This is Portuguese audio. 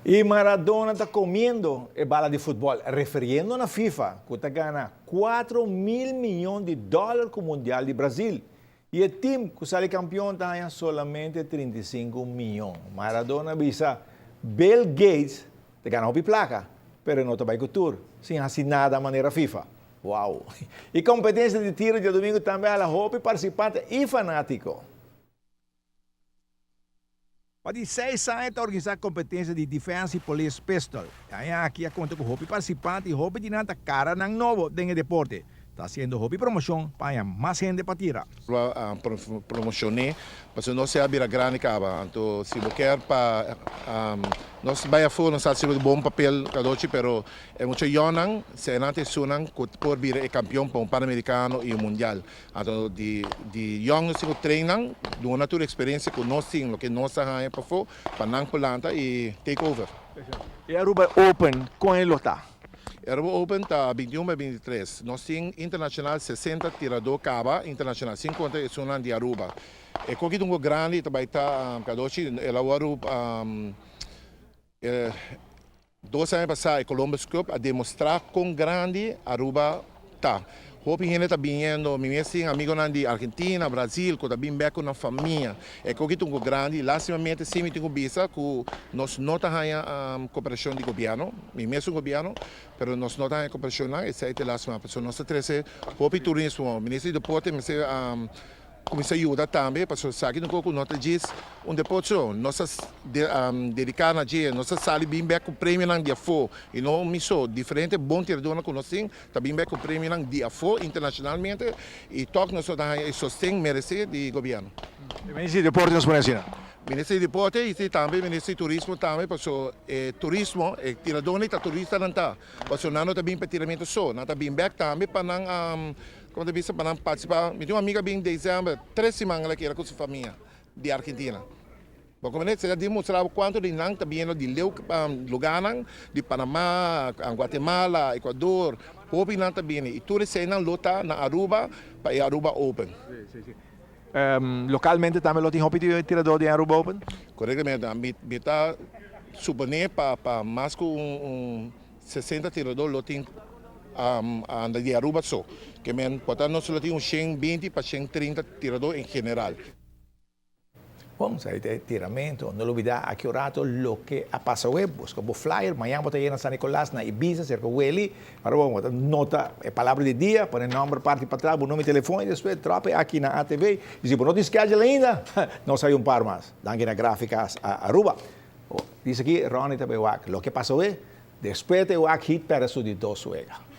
E Maradona está comendo a bala de futebol, referindo na FIFA, que está ganhando 4 mil milhões de dólares com o Mundial de Brasil. E o time que sai campeão está ganhando solamente 35 milhões. Maradona avisa Bill Gates de ganhar uma placa, mas não vai cultura, sem assinar da maneira FIFA. Uau! E competência de tiro de domingo também a roupa participante e fanático. Para 16 anos, está organizando competência de Defense Police Pistol. Aqui a conta com hobby participante e hobby de nada cara ng novo dentro deporte. Está haciendo hobby promoção para mais gente para tirar. Promocionei, mas não se abre a grande cava. Então, se você quer para nós vai a fundo, nós temos bom papel cada dia, pero é muito yonang, se antes sunan por vir campeão para um pan-americano e um mundial. Então, de young nós treinam, de uma natura experiência com nós sim, o que nós sabemos para não planta e take over. E a Aruba Open, com ele está? Aruba Open está 21 a 23. Nós temos internacional 60 tirador caba, internacional 50 é sunan de Aruba. E com que um grande também está cada dia, ela Aruba 2 anos passados, Columbus Cup a demonstrar quão grande Aruba está. Hope que está vindo, meus amigos de Argentina, Brasil, que está bem bem com a família. É que é grande, lastimamente sim, tenho vista que nós não temos cooperação de governo, mesmo governo, mas nós não temos cooperação, essa é a lastimamente. Nós temos Hope Turismo, o Ministério do Deporte, começa a ajudar também, para que sabe que nós diz deporte, nós dedicar a dia, nós sabe bem bem com o prêmio na dia fo e não miso diferente bom tirador que nós temos, também bem com o prêmio na dia fo internacionalmente e toque nós temos sustém merece de governo. O Ministério do Deporte nos conhece? Ministério do Deporte e também Ministério do Turismo também, porque turismo é tirador e turista não está, porque não está bem para tiramento só, não está bem bem também para não como eu disse, para participar, eu tenho uma amiga bem em dezembro, 3 semanas que era com sua família, de Argentina. Bom, como você já demonstrava quanto de não está vindo de lugar, de Panamá, Guatemala, Equador, houve não está vindo. E tudo isso não lota na Aruba, para a Aruba Open. Localmente também tem hobby de tirador de Aruba Open? Corretamente, a mim está supondo para mais que 60 tiradores, tem de Aruba só, que portanto nós só temos 120 para 130 tiradores em geral. Vamos a tiramento, no olvidar a que orato lo que ha pasado webos, como flyer, mañana vamos a ir a San Nicolás, na Ibiza, cerca de Hueli, para vamos a nota, palabra de dia, poner nombre, parte para atrás, nome e telefone, depois trope aqui na ATV, e se não tem schedule ainda, não sai um par mais, daqui na gráficas a Aruba. Diz aqui, Ronnie também, lo que passou é, depois eu aqui para su de 2 suega.